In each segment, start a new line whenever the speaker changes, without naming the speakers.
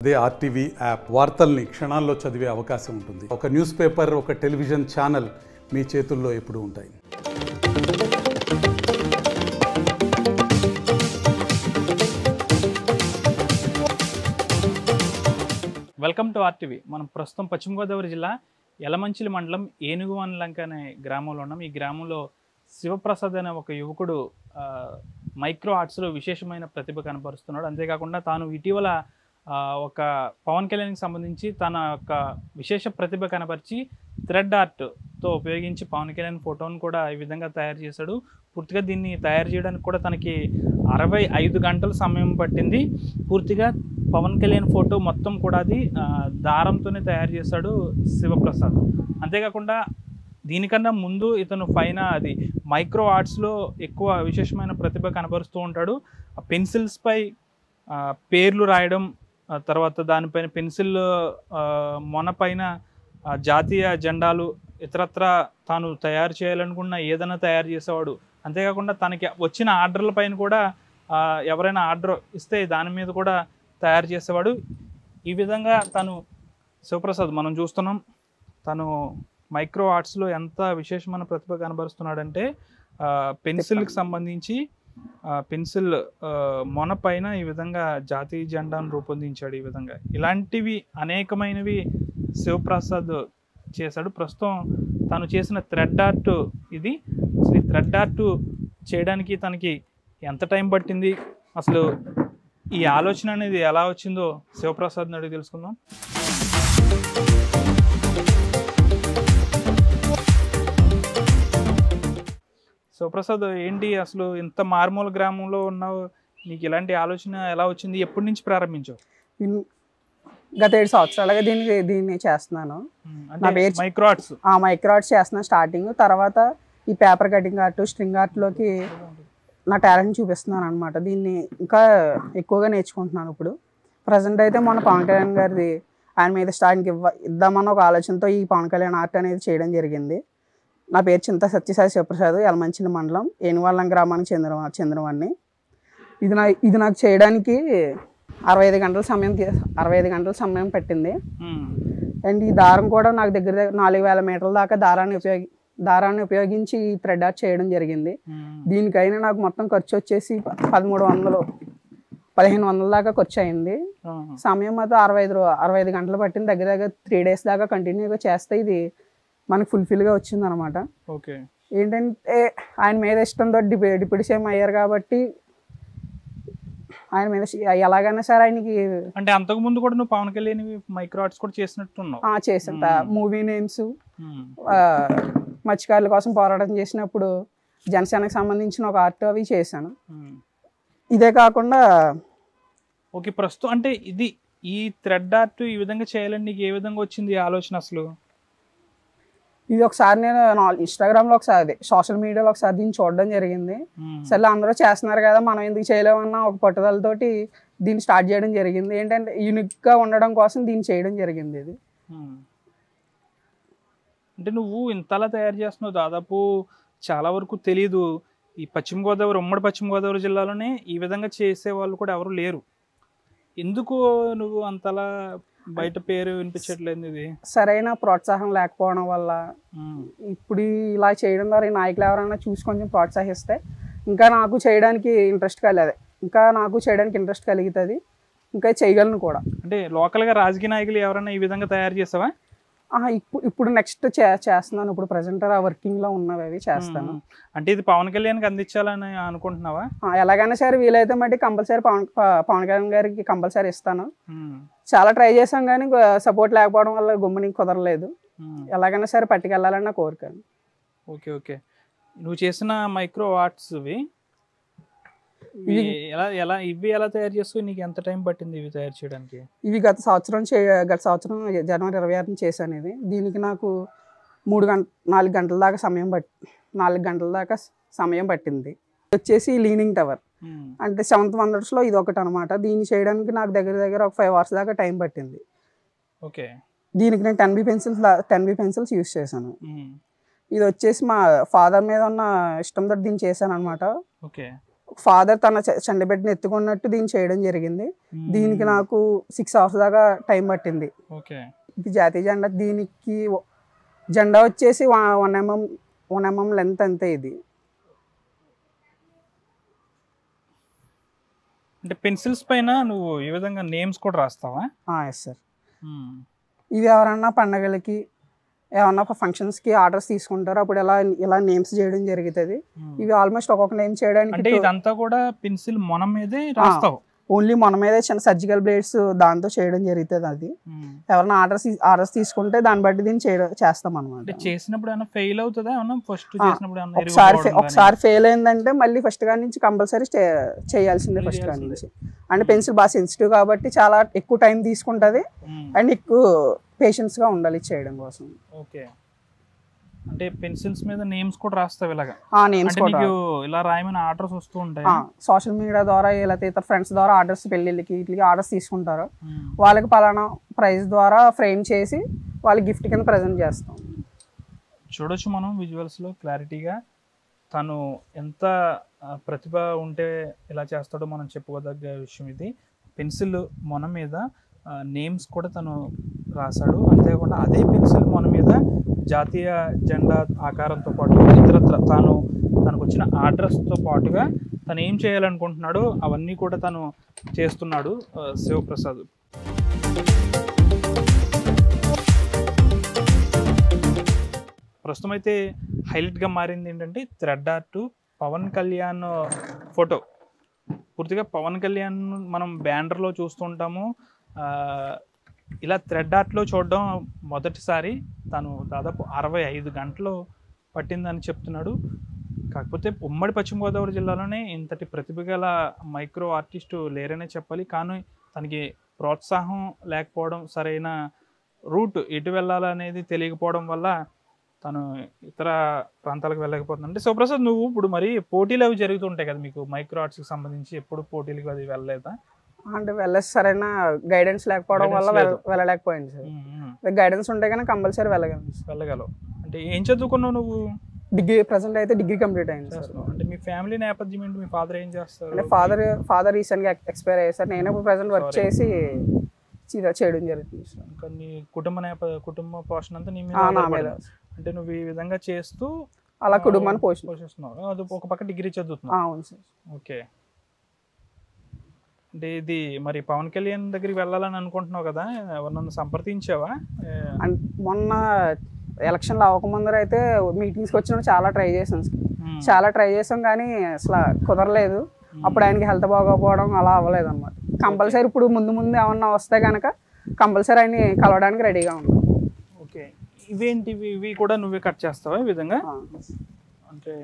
అదే RTV app వార్తల్ని క్షణాల్లో చదివే అవకాశం ఉంటుంది. ఒక న్యూస్ పేపర్, ఒక టెలివిజన్ ఛానల్ మీ చేతుల్లో ఎప్పుడూ ఉంటాయి.
Welcome to RTV. మనం ప్రస్తుతం పశ్చిమ గోదావరి జిల్లా యలమంచిలి మండలం ఏనుగువనలంక అనే గ్రామంలో ఉన్నాం. ఈ గ్రామంలో శివప్రసాద్ అనే ఒక యువకుడు మైక్రో ఆర్ట్స్లో విశేషమైన ప్రతిభ కనపరుస్తున్నాడు. అంతేకాకుండా తాను ఇటీవల ఒక పవన్ కళ్యాణ్కి సంబంధించి తన యొక్క విశేష ప్రతిభ కనపరిచి థ్రెడ్ ఆర్ట్తో ఉపయోగించి పవన్ కళ్యాణ్ ఫోటోను కూడా ఈ విధంగా తయారు చేశాడు. పూర్తిగా దీన్ని తయారు చేయడానికి కూడా తనకి 65 గంటల సమయం పట్టింది. పూర్తిగా పవన్ కళ్యాణ్ ఫోటో మొత్తం కూడా అది దారంతోనే తయారు చేశాడు శివప్రసాద్. అంతేకాకుండా దీనికన్నా ముందు ఇతను పైన అది మైక్రో ఆర్ట్స్లో ఎక్కువ విశేషమైన ప్రతిభ కనపరుస్తూ ఉంటాడు. పెన్సిల్స్పై పేర్లు రాయడం, తర్వాత దానిపైన పెన్సిల్ మొన పైన జాతీయ జెండాలు ఇతరత్ర తాను తయారు చేయాలనుకున్న ఏదైనా తయారు చేసేవాడు. అంతేకాకుండా తనకి వచ్చిన ఆర్డర్ల పైన కూడా ఎవరైనా ఆర్డర్ ఇస్తే దాని మీద కూడా తయారు చేసేవాడు. ఈ విధంగా తను శివప్రసాద్ మనం చూస్తున్నాం, తను మైక్రో ఆర్ట్స్లో ఎంత విశేషమైన ప్రతిభ కనబరుస్తున్నాడంటే పెన్సిల్కి సంబంధించి పెన్సిల్ మొన పైన ఈ విధంగా జాతీయ జెండాను రూపొందించాడు. ఈ విధంగా ఇలాంటివి అనేకమైనవి శివప్రసాద్ చేశాడు. ప్రస్తుతం తను చేసిన థ్రెడ్ ఆర్ట్ ఇది. అసలు ఈ థ్రెడ్ ఆర్ట్ చేయడానికి తనకి ఎంత టైం పట్టింది, అసలు ఈ ఆలోచన అనేది ఎలా వచ్చిందో శివప్రసాద్ని అడిగి తెలుసుకుందాం. శివప్రసాద్, ఏంటి అసలు ఇంత మారుమూల గ్రామంలో ఉన్నావు, నీకు ఇలాంటి ఆలోచన ఎలా వచ్చింది, ఎప్పటి నుంచి ప్రారంభించావు?
గత 7 సంవత్సరాలుగా దీన్ని చేస్తున్నాను. నా పేరు మైక్రో ఆర్ట్స్ చేస్తున్నాను స్టార్టింగ్. తర్వాత ఈ పేపర్ కటింగ్ ఆర్ట్, స్ట్రింగ్ ఆర్ట్లోకి నా టాలెంట్ చూపిస్తున్నాను అనమాట. దీన్ని ఇంకా ఎక్కువగా నేర్చుకుంటున్నాను ఇప్పుడు. ప్రజెంట్ అయితే మొన్న పవన్ కళ్యాణ్ గారిది ఆయన మీద స్టార్టింగ్ ఇద్దామన్న ఒక ఆలోచనతో ఈ పవన్ కళ్యాణ్ ఆర్ట్ అనేది చేయడం జరిగింది. నా పేరు చింత సత్యసాయి శివప్రసాద్, యలమంచిలి మండలం ఏనుగువనలంక గ్రామానికి చెందినవాడిని. ఇది నాకు చేయడానికి 65 గంటల సమయం పట్టింది. అండ్ ఈ దారం కూడా నాకు దగ్గర 4000 మీటర్ల దాకా దారాన్ని ఉపయోగించి ఈ థ్రెడ్ ఆర్ట్ చేయడం జరిగింది. దీనికైనా నాకు మొత్తం ఖర్చు వచ్చేసి 1500 దాకా ఖర్చు అయింది. సమయం అయితే 65 గంటలు పట్టింది. దగ్గర 3 days దాకా కంటిన్యూగా చేస్తే ఇది మనకు ఫుల్ఫిల్గా వచ్చింది అనమాట. ఏంటంటే ఆయన మీద ఇష్టంతో డిప్యూటీ సీఎం అయ్యారు కాబట్టి ఆయన మీద ఎలాగైనా సరే ఆయనకి.
అంటే అంతకు ముందు కూడా నువ్వు పవన్ కళ్యాణ్ మైక్రో ఆర్ట్స్ కూడా చేసినట్టున్నావు?
చేసా. మూవీ నేమ్స్, మత్స్యకారుల కోసం పోరాటం చేసినప్పుడు జనసేనకు సంబంధించిన ఒక ఆర్ట్ అవి చేశాను. ఇదే కాకుండా
ప్రస్తుతం అంటే ఈ థ్రెడ్ ఆర్ట్ ఈ విధంగా చేయాలని నీకు ఏ విధంగా వచ్చింది ఆలోచన అసలు?
ఇది ఒకసారి నేను ఇన్స్టాగ్రామ్లో ఒకసారి సోషల్ మీడియాలో ఒకసారి దీన్ని చూడడం జరిగింది. సరే అందరూ చేస్తున్నారు కదా, మనం ఎందుకు చేయలేమన్నా ఒక పట్టుదలతోటి దీన్ని స్టార్ట్ చేయడం జరిగింది. ఏంటంటే యూనిక్గా ఉండడం కోసం దీన్ని చేయడం జరిగింది. ఇది
అంటే నువ్వు ఇంతలా తయారు చేస్తున్నావు, దాదాపు చాలా వరకు తెలీదు. ఈ ఉమ్మడి పశ్చిమ గోదావరి జిల్లాలోనే ఈ విధంగా చేసే వాళ్ళు కూడా ఎవరు లేరు. ఎందుకు నువ్వు అంతలా బయట పేరు వినిపించట్లేదు? ఇది
సరైన ప్రోత్సాహం లేకపోవడం వల్ల. ఇప్పుడు ఇలా చేయడం ద్వారా నాయకులు ఎవరైనా చూసి కొంచెం ప్రోత్సహిస్తే ఇంకా నాకు చేయడానికి ఇంట్రెస్ట్ కలుగుతుంది, ఇంకా చేయగలను కూడా.
అంటే లోకల్గా రాజకీయ నాయకులు ఎవరైనా ఈ విధంగా తయారు చేసావా?
ఇప్పుడు నెక్స్ట్ చేస్తున్నాను. ఇప్పుడు ప్రజెంట్ వర్కింగ్లో ఉన్నవి అవి చేస్తాను.
అంటే ఇది పవన్ కళ్యాణ్కి అందించాలని అనుకుంటున్నావా?
ఎలాగైనా సరే వీలైతే మట్టి కంపల్సరీ పవన్ కళ్యాణ్ గారికి కంపల్సరీ ఇస్తాను. చాలా ట్రై చేసాం కానీ సపోర్ట్ లేకపోవడం వల్ల గుమ్మని కుదరలేదు. ఎలాగైనా సరే పట్టుకెళ్ళాలని నా కోరిక.
ఓకే. నువ్వు చేసిన మైక్రో ఆర్ట్స్ ఇవి ఎలా తయారు చేసుకుని నీకు ఎంత టైం పట్టింది ఇవి తయారు చేయడానికి?
ఇవి గత సంవత్సరం జనవరి 26 చేశాను. దీనికి నాకు 4 గంటల దాకా సమయం పట్టింది. వచ్చేసి లీనింగ్ టవర్ అంటే 7th వండర్స్లో ఇది ఒకటి అనమాట. దీన్ని చేయడానికి నాకు దగ్గర ఒక 5 hours దాకా టైం పట్టింది. దీనికి నేను 10B పెన్సిల్స్ యూజ్ చేశాను. ఇది వచ్చేసి మా ఫాదర్ మీద ఉన్న ఇష్టంతో దీన్ని చేశాను అనమాట. ఫాదర్ తన చండబిడ్డని ఎత్తుకున్నట్టు దీన్ని చేయడం జరిగింది. దీనికి నాకు 6 hours దాకా టైం పట్టింది. ఇది జాతీయ జెండా. దీనికి జెండా వచ్చేసి 1 mm లెంత్ అంతే. ఇది
అంటే పెన్సిల్స్ పైన నువ్వు ఈ విధంగా నేమ్స్ కూడా రాస్తావా?
Yes sir. ఇవి ఎవరన్నా పండగలకి ఏమన్నా ఫంక్షన్స్కి ఆర్డర్స్ తీసుకుంటారు, అప్పుడు ఇలా నేమ్స్ చేయడం జరుగుతుంది. ఇవి ఆల్మోస్ట్ ఒక్కొక్క నేమ్ చేయడానికి
అంటే ఇదంతా కూడా పెన్సిల్ మొన మీదే రాస్తావు?
ఓన్లీ మన మీద చిన్న సర్జికల్ బ్లేడ్స్ దాంతో చేయడం జరుగుతుంది. అది ఎవరైనా ఆర్డర్స్ తీసుకుంటే దాన్ని బట్టి దీన్ని చేస్తాం అనమాట.
చేసినప్పుడు ఏమైనా ఫెయిల్ అవుతుందా?
ఒకసారి ఫెయిల్ అయిందంటే మళ్ళీ ఫస్ట్ గా నుంచి కంపల్సరీ చేయాల్సిందే ఫస్ట్ గా నుంచి. అంటే పెన్సిల్ బాగా సెన్సిటివ్ కాబట్టి చాలా ఎక్కువ టైం తీసుకుంటది అండ్ ఎక్కువ పేషెన్స్ గా ఉండాలి చేయడం కోసం.
ఓకే. అంటే పెన్సిల్స్ మీద నేమ్స్ కూడా రాస్తావు ఇలాగా?
నేమ్స్ కూడా
ఇలా రాయమని ఆర్డర్స్ వస్తూ ఉంటాయి.
సోషల్ మీడియా ద్వారా లేకపోతే ఇతర ఫ్రెండ్స్ ద్వారా ఆర్డర్స్ పెళ్ళిళ్ళకి ఇట్లకి ఆర్డర్స్ తీసుకుంటారు. వాళ్ళకి పలానా ప్రైస్ ద్వారా ఫ్రేమ్ చేసి వాళ్ళకి గిఫ్ట్ కింద ప్రజెంట్ చేస్తాం.
చూడొచ్చు మనం విజువల్స్ లో క్లారిటీగా తను ఎంత ప్రతిభ ఉంటే ఇలా చేస్తాడో మనం చెప్పుకోదగ్గ విషయం ఇది. పెన్సిల్ మొన మీద నేమ్స్ కూడా తను రాశాడు. అంతేకాకుండా అదే పెన్సిల్ మొన మీద జాతీయ జెండా ఆకారంతో పాటు ఇతరత్ర తనకు వచ్చిన ఆర్డర్స్తో పాటుగా తను ఏం చేయాలనుకుంటున్నాడో అవన్నీ కూడా తను చేస్తున్నాడు శివప్రసాద్. ప్రస్తుతం అయితే హైలైట్గా మారింది ఏంటంటే thread art. Pawan Kalyan photo, పూర్తిగా పవన్ కళ్యాణ్ మనం బ్యానర్లో చూస్తుంటాము. ఇలా థ్రెడ్ ఆర్ట్లో చూడడం మొదటిసారి. తను దాదాపు 65 గంటలు పట్టిందని చెప్తున్నాడు. కాకపోతే ఉమ్మడి పశ్చిమ గోదావరి జిల్లాలోనే ఇంతటి ప్రతిభ గల మైక్రో ఆర్టిస్టు లేరనే చెప్పాలి. కానీ తనకి ప్రోత్సాహం లేకపోవడం, సరైన రూట్ ఎటు వెళ్ళాలనేది తెలియకపోవడం వల్ల తను ఇతర ప్రాంతాలకు వెళ్ళకపోతుంది. అంటే శివప్రసాద్, నువ్వు ఇప్పుడు మరి పోటీలు అవి జరుగుతుంటాయి కదా మీకు మైక్రో ఆర్ట్స్కి సంబంధించి, ఎప్పుడు పోటీలకు అది వెళ్ళలేదా?
అంటే వెళ్ళేసి సరైన గైడెన్స్ లేకపోవడం వల్ల వెళ్ళలేకపోయింది సార్. గైడెన్స్ ఉంటే కనుక కంపల్సరీ
వెళ్ళగలవు. అంటే ఏం చదువుకున్నావు నువ్వు?
డిగ్రీ, ప్రెసెంట్ అయితే డిగ్రీ కంప్లీట్ అయింది సార్.
అంటే మీ ఫ్యామిలీ నేపథ్యం ఏంటి? మీ ఫాదర్ ఏం చేస్తారు?
అంటే ఫాదర్ రీసెంట్గా ఎక్స్పైర్ అయ్యారు సార్. నేను ఇప్పుడు ప్రెసెంట్ వర్క్ చేసి చేయడం జరుగుతుంది సార్.
ఇంకా నీ కుటుంబ పోషణ అంతా నీ మీద. అంటే నువ్వు ఈ విధంగా చేస్తూ
అలా కుటుంబాన్ని
పోషిస్తున్నావు. అది ఒక పక్క డిగ్రీ చదువుతున్నావు.
అవును సార్.
ఓకే. అంటే ఇది మరి పవన్ కళ్యాణ్ దగ్గరికి వెళ్ళాలని అనుకుంటున్నావు కదా, ఎవరినన్నా సంప్రదించావా?
మొన్న ఎలక్షన్లు అవ్వకముందర అయితే మీటింగ్స్కి వచ్చినప్పుడు చాలా ట్రై చేసాం కానీ అసలు కుదరలేదు. అప్పుడు ఆయనకి హెల్త్ బాగోకపోవడం అలా అవ్వలేదు అనమాట. కంపల్సరీ ఇప్పుడు ముందు ఏమన్నా వస్తే కనుక కంపల్సరీ ఆయన్ని కలవడానికి రెడీగా ఉన్నాం.
ఓకే. ఇవి కూడా నువ్వే కట్ చేస్తావా ఈ విధంగా? అంటే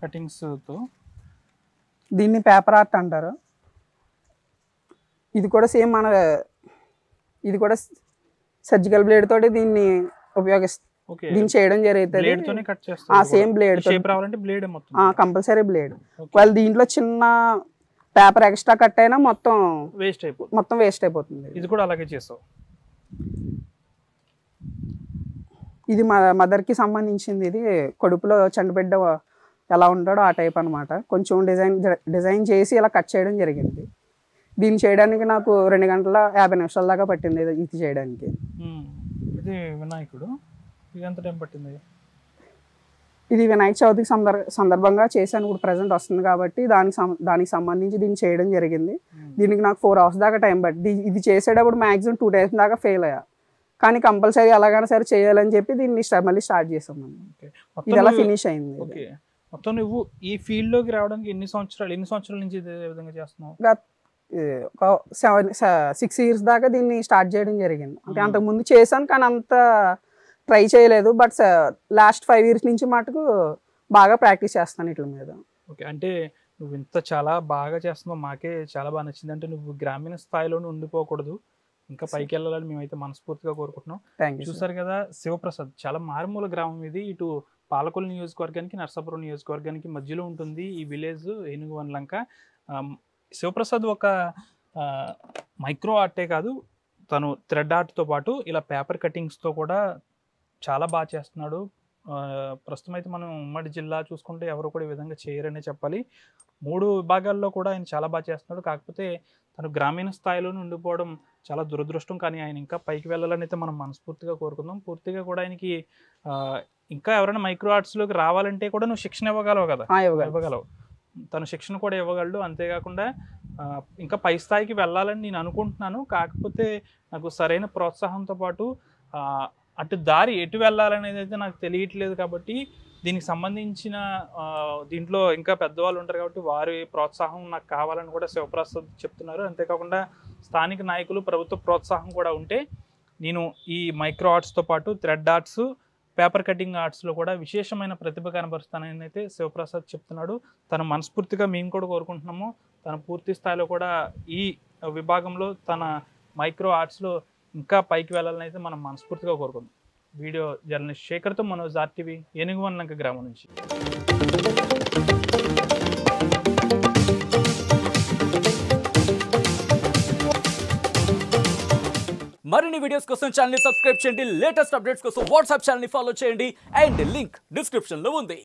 కటింగ్స్తో.
దీన్ని పేపర్ ఆర్ట్ అంటారు. ఇది కూడా సేమ్ ఇది కూడా సర్జికల్ బ్లేడ్ తోటి దీన్ని దీన్ని చేయడం జరుగుతుంది. Same blade compulsory blade. వాళ్ళు దీంట్లో చిన్న పేపర్ ఎక్స్ట్రా కట్ అయినా మొత్తం వేస్ట్ అయిపోతుంది.
ఇది కూడా అలాగే చేస్తావు.
ఇది మదర్కి సంబంధించింది. ఇది కడుపులో చండబిడ్డ ఎలా ఉంటాడో ఆ టైప్ అనమాట. కొంచెం డిజైన్ చేసి ఇలా కట్ చేయడం జరిగింది. దీన్ని చేయడానికి నాకు 2 గంటల 50 నిమిషాల దాకా పట్టింది ఇది చేయడానికి.
ఇది వినాయకుడు. ఇది ఎంత టైం పట్టింది?
ఇది వినాయక చవితికి సందర్భంగా చేశాను. ఇప్పుడు ప్రజెంట్ వస్తుంది కాబట్టి దానికి సంబంధించి దీన్ని చేయడం జరిగింది. దీనికి నాకు 4 hours దాకా టైం పట్టింది. ఇది చేసేటప్పుడు మ్యాక్సిమం 2 days దాకా ఫెయిల్ అయ్యా. కానీ కంపల్సరీ ఎలాగైనా సరే చేయాలని చెప్పి దీన్ని మళ్ళీ స్టార్ట్ చేసాం. ఇది ఎలా ఫినిష్ అయింది.
మొత్తం నువ్వు ఈ ఫీల్డ్ లోకి రావడానికి ఎన్ని సంవత్సరాల నుంచి ఇదే విధంగా చేస్తున్నావు?
ఒక 6 years దాకా దీన్ని స్టార్ట్ చేయడం జరిగింది. అంటే అంతకుముందు చేశాను కానీ అంత ట్రై చేయలేదు. బట్ లాస్ట్ 5 years నుంచి మటుకు బాగా ప్రాక్టీస్ చేస్తాను ఇట్ల మీద.
ఓకే. అంటే నువ్వు ఇంత చాలా బాగా చేస్తున్నావు, మాకే చాలా బాగా నచ్చింది. అంటే నువ్వు గ్రామీణ స్థాయిలోనే ఉండిపోకూడదు, ఇంకా పైకి వెళ్ళాలని మేమైతే మనస్ఫూర్తిగా కోరుకుంటున్నాం. చూసారు కదా, శివప్రసాద్ చాలా మారుమూల గ్రామం ఇది. ఇటు పాలకొల్లు నియోజకవర్గానికి, నర్సాపురం నియోజకవర్గానికి మధ్యలో ఉంటుంది ఈ విలేజ్ ఏనుగువన్లంక. శివప్రసాద్ ఒక మైక్రో ఆర్టే కాదు, తను థ్రెడ్ ఆర్ట్తో పాటు ఇలా పేపర్ కటింగ్స్తో కూడా చాలా బాగా చేస్తున్నాడు. ప్రస్తుతం అయితే మనం ఉమ్మడి జిల్లా చూసుకుంటే ఎవరు కూడా ఈ విధంగా చేయరనే చెప్పాలి. 3 విభాగాల్లో కూడా ఆయన చాలా బాగా చేస్తున్నాడు. కాకపోతే తను గ్రామీణ స్థాయిలోనే ఉండిపోవడం చాలా దురదృష్టం. కానీ ఆయన ఇంకా పైకి వెళ్ళాలని అయితే మనం మనస్ఫూర్తిగా కోరుకుందాం. పూర్తిగా కూడా ఆయనకి ఇంకా ఎవరైనా మైక్రో ఆర్ట్స్లోకి రావాలంటే కూడా నువ్వు శిక్షణ ఇవ్వగలవు కదా, ఇవ్వగలవు. తను శిక్షణ కూడా ఇవ్వగలడు. అంతేకాకుండా ఇంకా పై స్థాయికి వెళ్ళాలని నేను అనుకుంటున్నాను. కాకపోతే నాకు సరైన ప్రోత్సాహంతో పాటు అటు దారి ఎటు వెళ్ళాలనేది అయితే నాకు తెలియట్లేదు. కాబట్టి దీనికి సంబంధించిన దీంట్లో ఇంకా పెద్దవాళ్ళు ఉంటారు కాబట్టి వారి ప్రోత్సాహం నాకు కావాలని కూడా శివప్రసాద్ చెప్తున్నారు. అంతేకాకుండా స్థానిక నాయకులు, ప్రభుత్వ ప్రోత్సాహం కూడా ఉంటే నేను ఈ మైక్రో ఆర్ట్స్తో పాటు థ్రెడ్ ఆర్ట్స్, పేపర్ కటింగ్ ఆర్ట్స్లో కూడా విశేషమైన ప్రతిభ కనబరుస్తానని అయితే శివప్రసాద్ చెప్తున్నాడు. తను మనస్ఫూర్తిగా మేము కూడా కోరుకుంటున్నాము. తన పూర్తి స్థాయిలో కూడా ఈ విభాగంలో తన మైక్రో ఆర్ట్స్లో ఇంకా పైకి వెళ్ళాలని అయితే మనం మనస్ఫూర్తిగా కోరుకుందాం. వీడియో జర్నలిస్ట్ శేఖర్తో మనోజ్, RTV, ఏనుగువన్లంక గ్రామం నుంచి.
మరిన్ని వీడియోస్ కోసం ఛానల్ ని సబ్స్క్రైబ్ చేయండి. లేటెస్ట్ అప్డేట్స్ కోసం వాట్సాప్ ఛానల్ ని ఫాలో చేయండి. అండ్ లింక్ డిస్క్రిప్షన్ లో ఉంది.